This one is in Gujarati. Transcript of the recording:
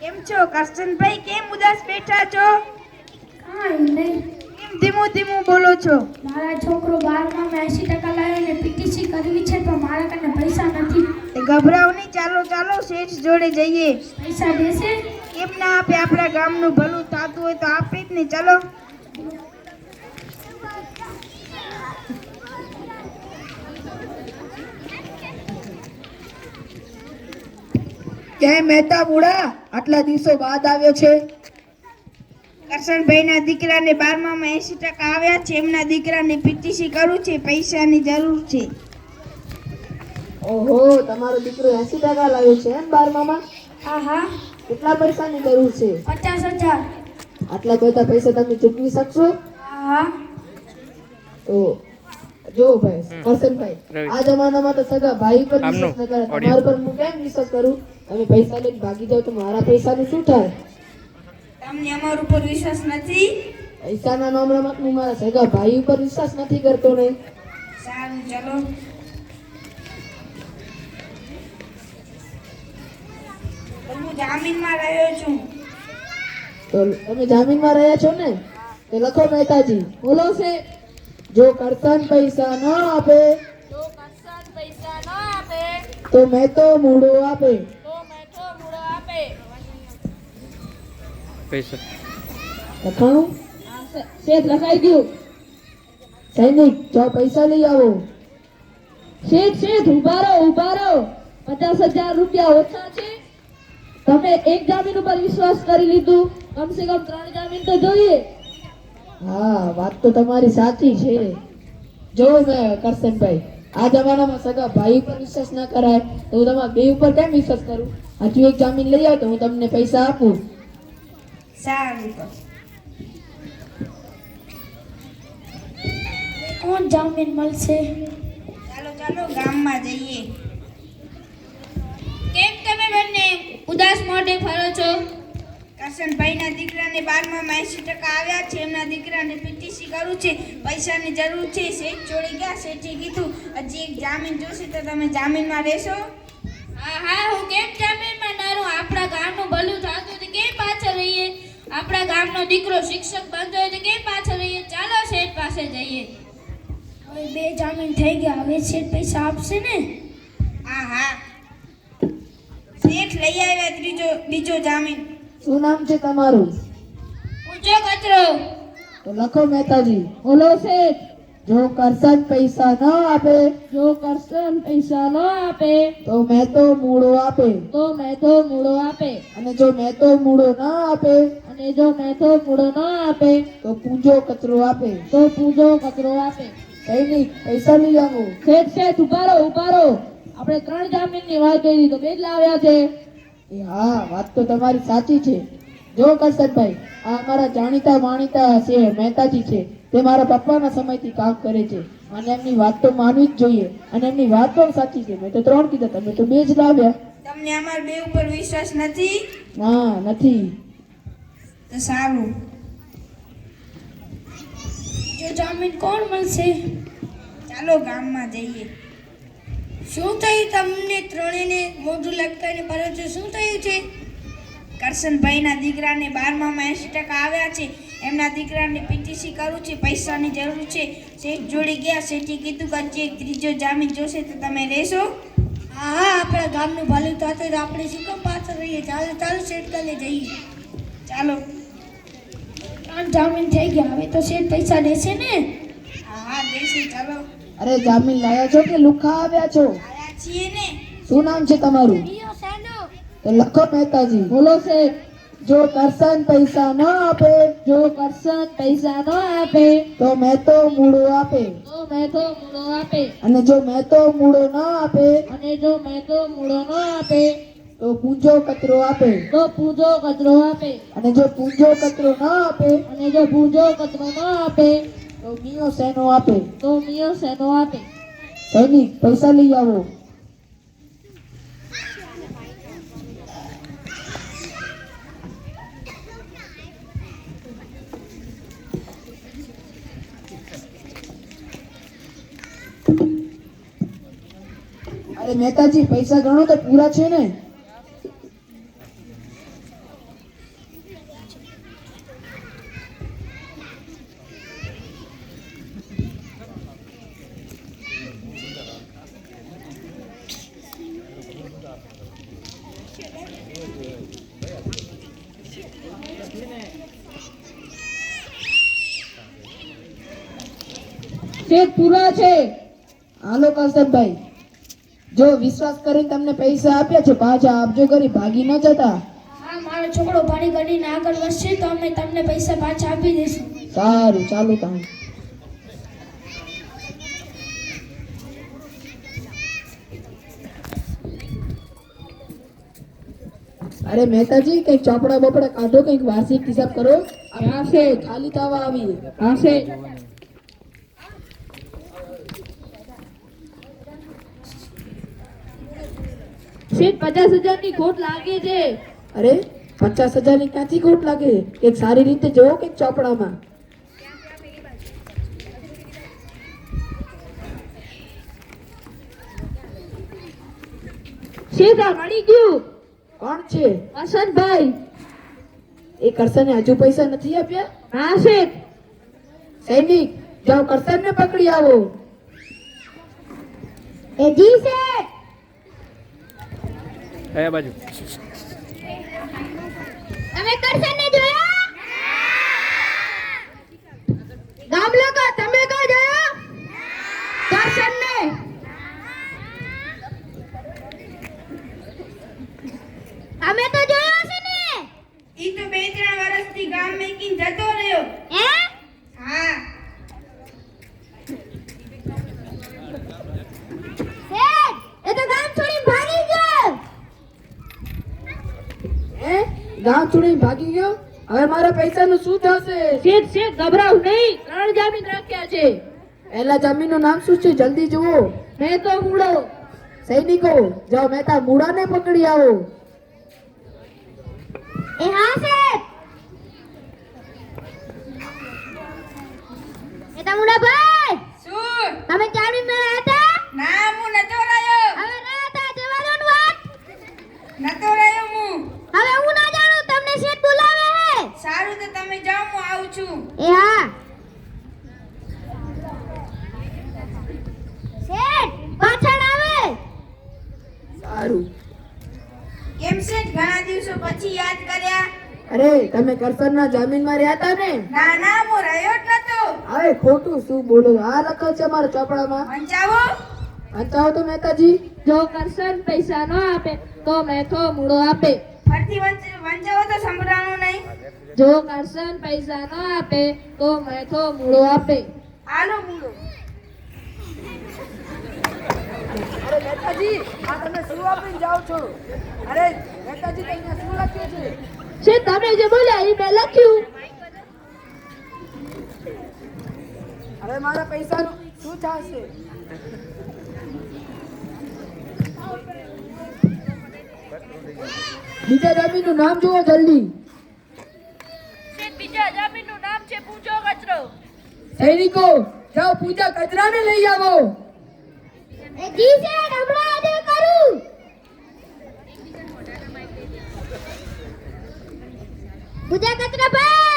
કેમ છો કરશનભાઈ? કેમ ઉદાસ બેઠા છો? કાંઈ નહીં. કેમ ધીમું ધીમું બોલો છો? મારા છોકરો 12માં 80% લાવ્યો ને પીટીસી કરવી છે પણ મારા કને પૈસા નથી. એ ગભરાવ નહીં, ચાલો ચાલો શેઠ જોડે જઈએ. પૈસા દેશે? કેમ ના આપે? આપણા ગામનું ભલું થતું હોય તો આપે જ ને. ચાલો. ક્યાંય મહેતા બુડા આટલા દિવસો બાદ આવ્યો છે? કરશનભાઈના દીકરાને 12માં 80% આવ્યા છે. એમના દીકરાને પીટીસી કરવું છે, પૈસાની જરૂર છે. ઓહો, તમારો દીકરો 80% લાવ્યો છે એમ 12માં? હા હા. કેટલા પૈસાની જરૂર છે? 50,000. આટલા બધા પૈસા તમે ચૂકવી શકશો? હા હા. તો જો ભાઈ કરશનભાઈ, આ જમાનામાં તો સગા ભાઈ પર વિશ્વાસ ન કરે. તમારા પર હું કેમ વિશ્વાસ કરું? તમે પૈસા લઈને ભાગી જાવ તો મારા પૈસાનું શું થાય? તમને અમારા ઉપર વિશ્વાસ નથી? પૈસાના મામલામાં હું મારા સગા ભાઈ ઉપર વિશ્વાસ નથી કરતો ને. સારું, ચલો. હું જામીનમાં રહ્યો છું. તો તમે જામીનમાં રહ્યા છો ને? તો લખો મહેતાજી. બોલો છે, જો કરશન પૈસા ન આપે તો મેં તો મૂડો આપે. પૈસા લખાણું શેઠ લખાઈ ગયું. સૈનિક જો પૈસા લઈ આવો. શેઠ ઉભા રહો 50,000 રૂપિયા ઓછા છે. તમે એક જામીન ઉપર વિશ્વાસ કરી લીધું, કમસે કમ 3 જામીન તો જોઈએ. હા, વાત તો તમારી સાચી છે. જો મેં કરશનભાઈ, આ જમાનામાં સગા ભાઈ ઉપર વિશ્વાસ ના કરાય તો હું તમારા બે ઉપર કેમ વિશ્વાસ કરું? હજુ એક જામીન લઈ આવો તો હું તમને પૈસા આપું. સારું તો. કોણ જામીન મળશે? ચાલો ચાલો ગામમાં જઈએ. કેમ તમે બંને ઉદાસ મોઢે ફરો છો? કરશનભાઈના દીકરાને 12માં 80% આવ્યા છે. એમના દીકરાને પીટીસી કરવું છે, પૈસાની જરૂર છે. શેઠ જોડે ગયા. શેઠે કીધું હજી એક જામીન જોશે તો તમે જામીનમાં રહેશો? હા હા, હું કેમ જામીનમાં ના રહું? આપણા ગામનું ભલું થતું તો કેમ પાછળ રહીએ? આપણા ગામનો દીકરો શિક્ષક બનતો હોય તો કેમ પાછળ રહીએ? ચાલો શેઠ પાસે જઈએ. હવે 2 જામીન થઈ ગયા. હવે શેઠ પૈસા આપશે ને? હા હા. શેઠ લઈ આવ્યા બીજો જામીન. શું નામ છે તમારું? ઊંચો કચરો. તો લખો મહેતાજી. બોલો શેઠ, જો કરશન પૈસા ન આપે તો મેં તો મૂડો આપે. અને જો મેં તો મૂડો ન આપે તો પૂંજો કચરો આપે. સૈનિક પૈસા લઈ આવો. શેઠ ઉભા રહો. આપણે 3 જામીનની વાત કરી તો 2 જ લાવ્યા છે. એ હા, વાત તો તમારી સાચી છે. જો કરશનભાઈ, આ અમારા જાણીતા માણીતા છે મહેતાજી છે. તે મારા પપ્પાના સમયથી કામ કરે છે અને એમની વાત તો માનવી જ જોઈએ. અને એમની વાત પણ સાચી છે. મેં તો 3 કીધા, તમે તો 2 જ લાવ્યા. તમને અમારા બે ઉપર વિશ્વાસ નથી? ના, નથી. તો સારું. જો જામીન કોણ મળશે? ચાલો ગામમાં જઈએ. શું થયું તમને ત્રણેયને મોઢું લટકાઈને ફરો છો? શું થયું છે? કરશનભાઈના દીકરાને 12માં 80% આવ્યા છે. એમના દીકરાને પીટીસી કરવું છે, પૈસાની જરૂર છે. શેઠ જોડે ગયા. શેઠે કીધું કે હજી એક ત્રીજો જામીન જોશે તો તમે રહેશો? હા હા, આપણા ગામનું ભલું થતું તો આપણે શું કામ પાછળ રહીએ? ચાલો શેઠ કને જઈએ. ચાલો. 3 જામીન થઈ ગયા. હવે તો શેઠ પૈસા દેશે ને? હા હા, દેશે. ચાલો. અરે જામીન લાયા છો કે લુખા આવ્યા છો? આયા છીએ ને. શું નામ છે તમારું? તો લખો મહેતાજી. બોલો શેઠ, જો કરશન પૈસા ન આપે તો મેં તો મૂડો આપે. અને જો મેં તો મૂડો ન આપે તો પૂંજો કચરો આપે. અને જો પૂંજો કચરો ન આપે તો મિયો સેનો આપે. સૈનિક પૈસા લઈ આવો. અરે મહેતાજી, પૈસા ગણો તો પૂરા છે ને? શેઠ પૂરા છે. હાલો કરશનભાઈ, જો વિશ્વાસ કરીને તમને પૈસા આપ્યા છે પાછા આપજો, કરી ભાગી ન જતા. હા, મારો છોકરો ભણી ગણીને આગળ વધશે તો અમે તમને પૈસા પાછા આપી દઈશું. સારું, ચાલુ તમે. અરે મહેતાજી, કઈક ચોપડા બપડા કાઢો, કઈક વાર્ષિક હિસાબ કરો. હા શેઠ. ખાલી થવા આવી. હા શેઠ. શેઠ 50,000 ની ખોટ લાગે છે. અરે 50,000 ની ક્યાંથી ખોટ લાગે? એક સારી રીતે જોવો કઈક ચોપડામાં. શેઠ આ મળી ગયું. કોણ છે વસંતભાઈ. એ કરસને હજુ પૈસા નથી આપ્યા? હા શેઠ. સૈનિક, જાઓ કરસન ને પકડી આવો. એ જી શેઠ. કયા બાજુ? તમે કરશનને જોયા? ગામ લોકો તમે કો જોયા? કરશનને. અમે તો જોયો છે ને. ઈ તો 2-3 વર્ષથી ગામ મેકીને જતો રહ્યો. હે? હા, શેઠ, એ તો ગામ છોડીને ભાગી ગયો. હે? ગામ છોડીને ભાગી ગયો? હવે મારા પૈસાનું શું થશે? શેઠ ગભરાવ નહીં, 3 જામીન રાખ્યા છે. પહેલા જમીનનું નામ શું છે? જલ્દી જુઓ. મેં તો મૂળો. સૈનિકો, જાઓ મહેતા મૂળાને પકડી આવો. એ હા શેઠ. એ તમુડા ભાઈ, શું? તમે જામીન માં હતા? ના, હું નતો રહ્યો. હવે ના હતા, જવા દો ને વાત. નતો રહ્યો હું. હવે હું ના જાણું, તમને શેઠ બોલાવે હે. સારું, તો તમે જાઓ, હું આવું છું. એ હા. શેઠ, પાછળ આવે. સારું. કેમ છે? ઘણા દિવસો પછી યાદ કર્યા? અરે તમે કરસનના જામીનમાં રહ્યા હતા ને? ના ના, હું રહ્યો જ નતો. હવે ખોટું શું બોલો? આ લખો છે મારા ચોપડામાં. વંચાવો. વાંચાવો તો મહેતાજી. જો કરશન પૈસા ન આપે તો મેથો મૂળો આપે. ફરતી વંચાવો તો સંભળાણું નહીં. જો કરશન પૈસા ન આપે તો મેથો મૂળો આપે. આલો મૂળો. અરે મહેતાજી, આ તમે શું આપીને જાઓ છો? અરે મહેતાજી, તમને શું લખ્યું છે? શેઠ તમે જે બોલ્યા એ મેં લખ્યું. હવે મારા પૈસાનું શું થશે? બીજા જામીનનું નામ જુઓ જલ્દી. શેઠ બીજા જામીનનું નામ છે પૂજો કચરો. સૈનિકો, જાઓ પૂજા કચરાને લઈ આવો. એ જી શેઠ, હમણાં આજે કરું. પૂજા કચરા ભાઈ.